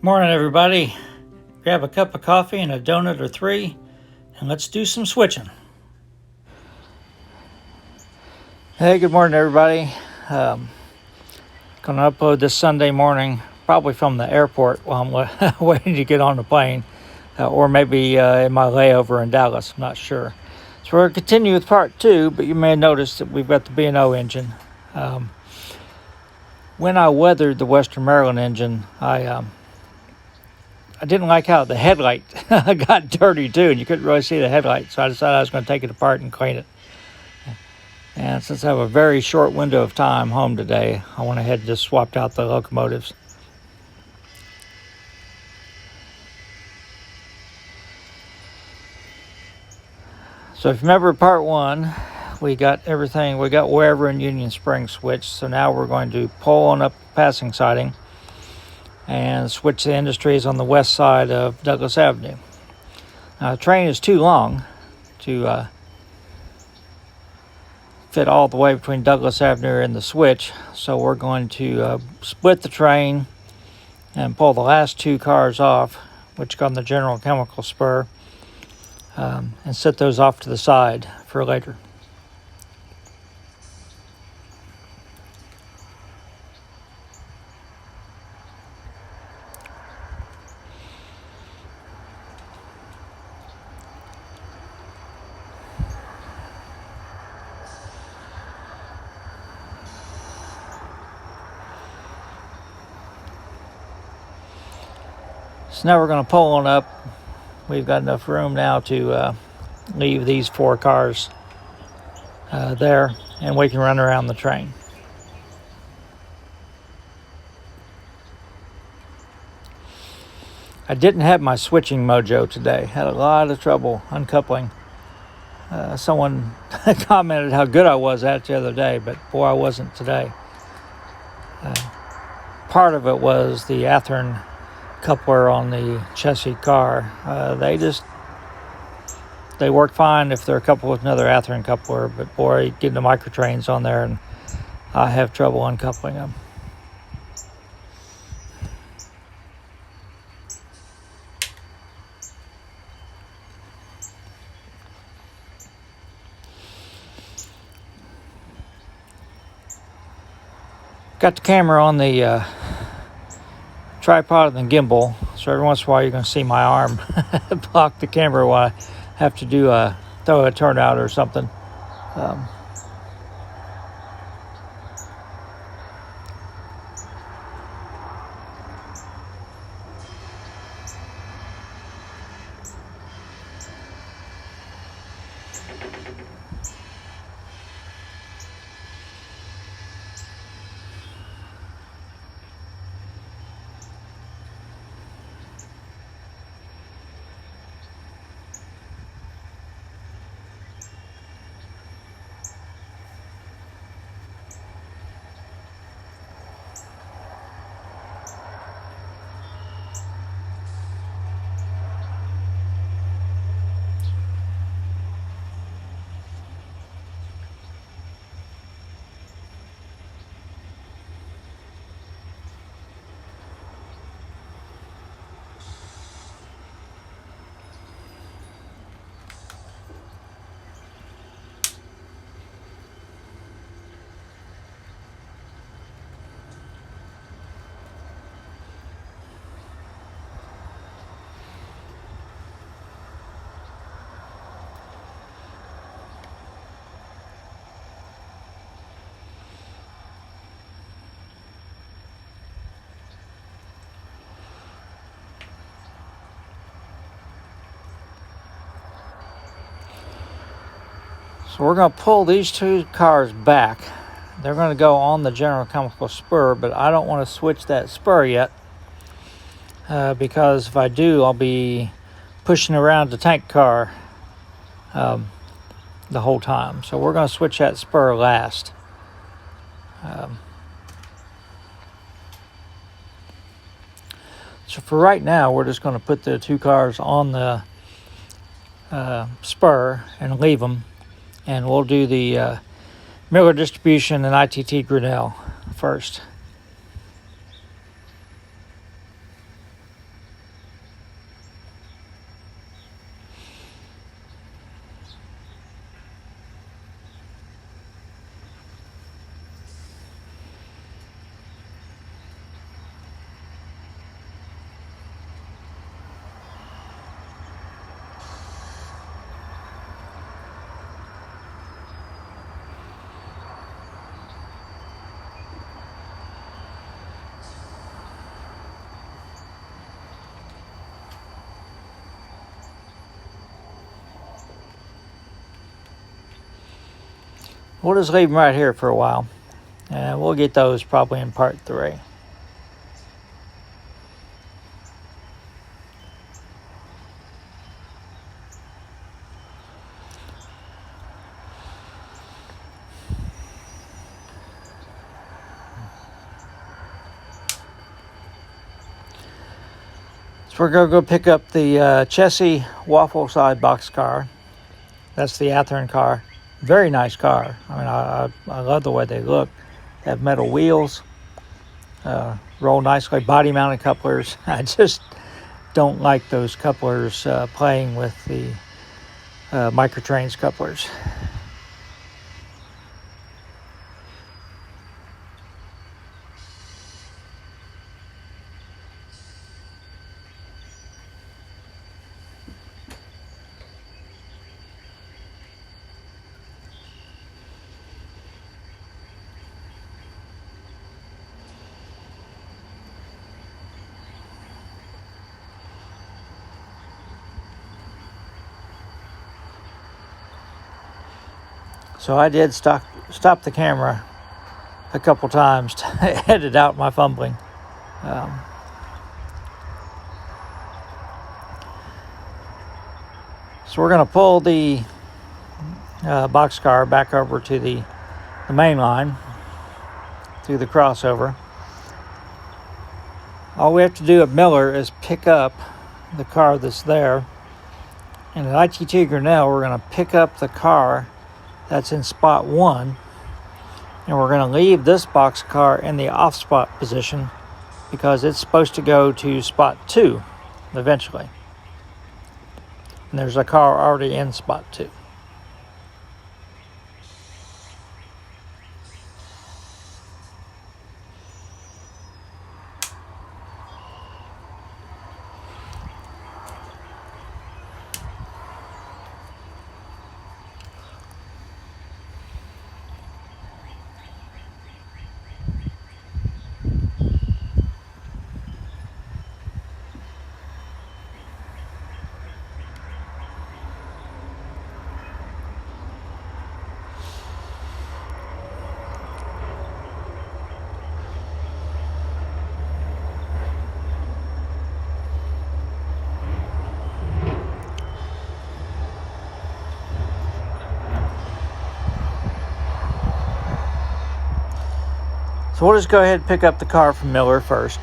Morning, everybody. Grab a cup of coffee and a donut or three, and let's do some switching. Hey, good morning, everybody. Going to upload this Sunday morning, probably from the airport while I'm waiting to get on the plane, or maybe in my layover in Dallas. I'm not sure. So we're going to continue with part two, but you may have noticed that we've got the B&O engine. When I weathered the Western Maryland engine, I didn't like how the headlight got dirty too, and you couldn't really see the headlight, so I decided I was going to take it apart and clean it. And since I have a very short window of time home today, I went ahead and just swapped out the locomotives. So if you remember part one, we got everything, we got wherever in Union Springs switched, so now we're going to pull on up passing siding and switch the industries on the west side of Douglas Avenue. Now, the train is too long to fit all the way between Douglas Avenue and the switch, so we're going to split the train and pull the last two cars off, which go on the General Chemical spur, and set those off to the side for later. So now we're going to pull on up. We've got enough room now to leave these four cars there, and we can run around the train. I didn't have my switching mojo today. Had a lot of trouble uncoupling. Someone commented how good I was at it the other day, but boy, I wasn't today. Part of it was the Athearn coupler on the chassis car. They work fine if they're coupled with another Athearn coupler, but boy, getting the microtrains on there, and I have trouble uncoupling them. Got the camera on the tripod and the gimbal, so every once in a while you're going to see my arm block the camera while I have to do throw a turnout or something. So we're going to pull these two cars back. They're going to go on the General Chemical spur, but I don't want to switch that spur yet because if I do, I'll be pushing around the tank car the whole time. So we're going to switch that spur last. So for right now, we're just going to put the two cars on the spur and leave them, and we'll do the Miller distribution and ITT Grinnell first. We'll just leave them right here for a while, and we'll get those probably in part 3. So we're going to go pick up the Chessie waffle side boxcar. That's the Athearn car. Very nice car. I mean, I love the way they look. They have metal wheels, roll nicely, body mounted couplers. I just don't like those couplers playing with the Microtrains couplers. So I did stop the camera a couple times to edit out my fumbling. So we're going to pull the boxcar back over to the main line through the crossover. All we have to do at Miller is pick up the car that's there. And at ITT Grinnell, we're going to pick up the car that's in spot 1, and we're going to leave this boxcar in the off spot position because it's supposed to go to spot 2 eventually. And there's a car already in spot 2. So we'll just go ahead and pick up the car from Miller first.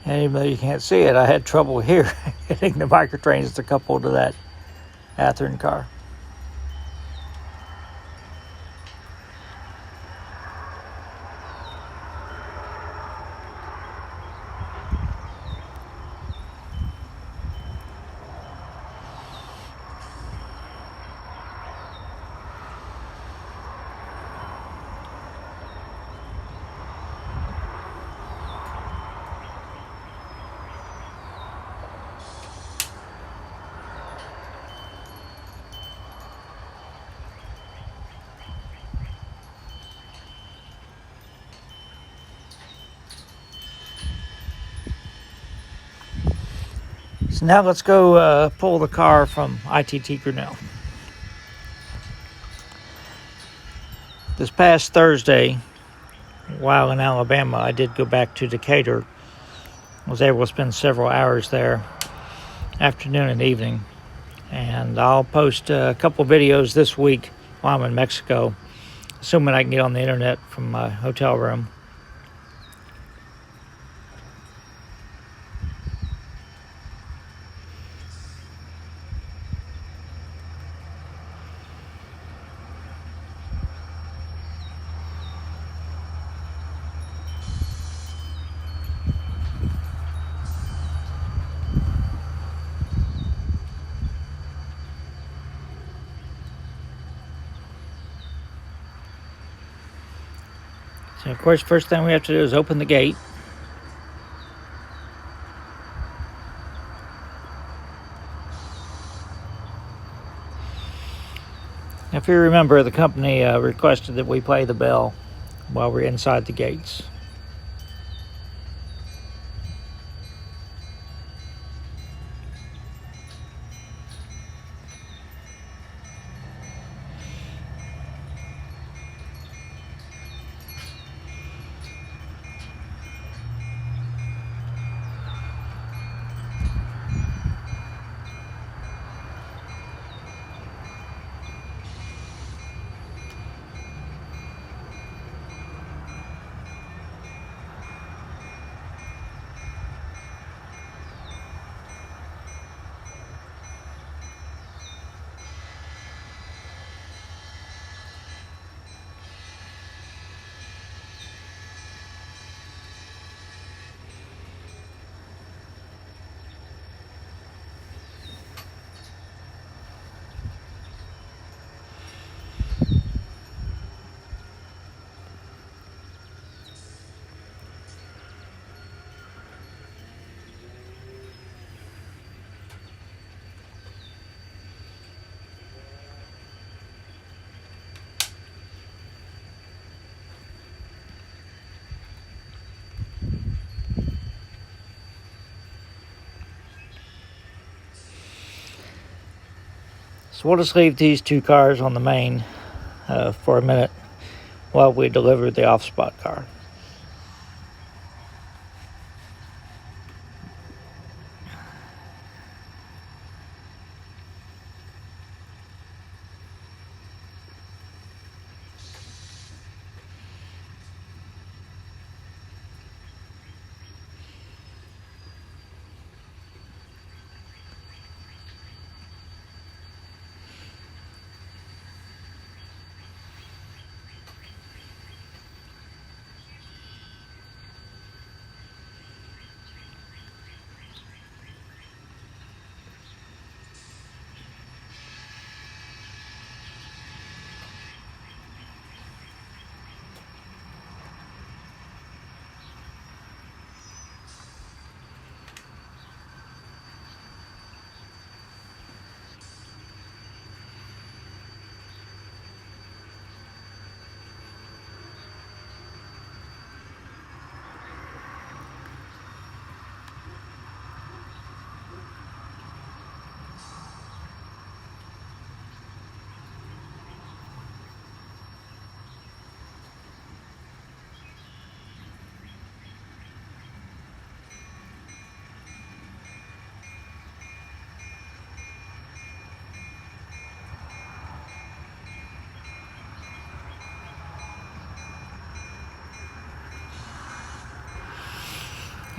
And even though you can't see it, I had trouble here getting the Microtrains to couple to that Athearn car. So now let's go pull the car from ITT Grinnell. This past Thursday, while in Alabama, I did go back to Decatur. I was able to spend several hours there, afternoon and evening. And I'll post a couple videos this week while I'm in Mexico, assuming I can get on the internet from my hotel room. So of course, first thing we have to do is open the gate. If you remember, the company requested that we play the bell while we're inside the gates. So we'll just leave these two cars on the main for a minute while we deliver the off-spot car.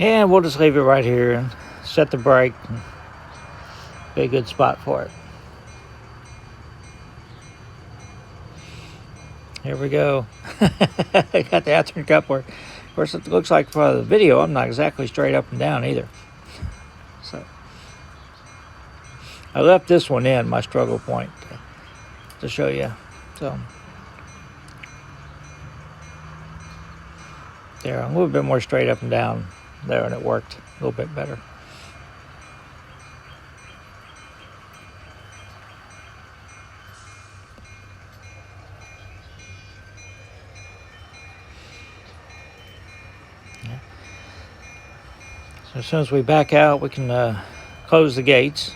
And we'll just leave it right here and set the brake. Be a good spot for it. Here we go. I got the afternoon cup where, of course, it looks like for the video, I'm not exactly straight up and down either. So I left this one in, my struggle point, to show you. So there, a little bit more straight up and down there, and it worked a little bit better. So as soon as we back out, we can close the gates.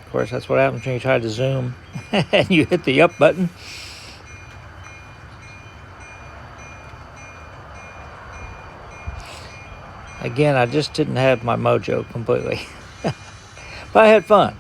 Of course, that's what happens when you try to zoom and you hit the up button. Again, I just didn't have my mojo completely. But I had fun.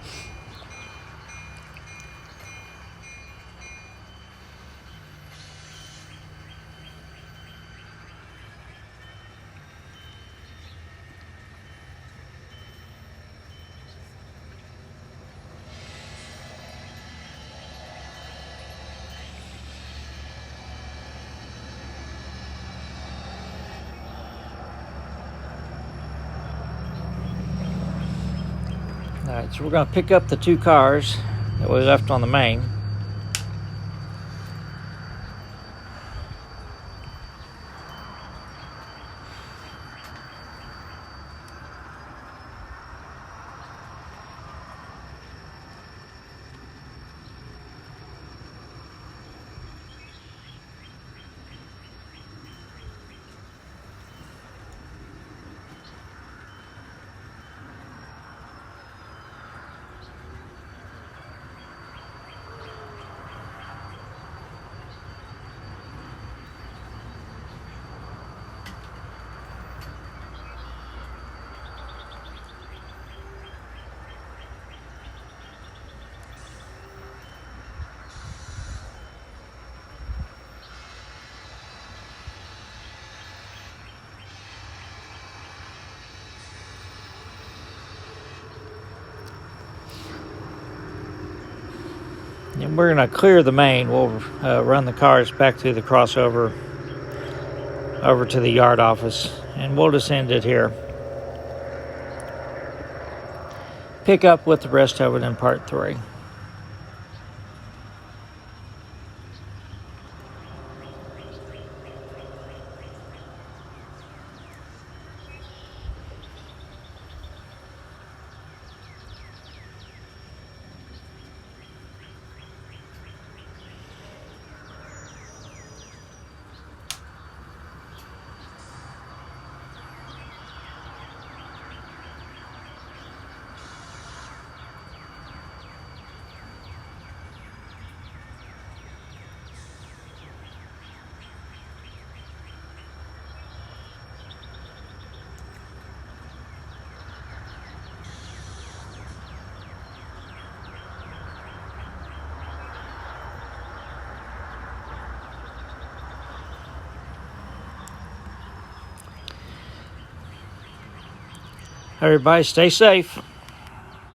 Alright, so we're going to pick up the two cars that we left on the main. And we're going to clear the main. We'll run the cars back through the crossover over to the yard office, and we'll just end it here. Pick up with the rest of it in part 3. Everybody stay safe.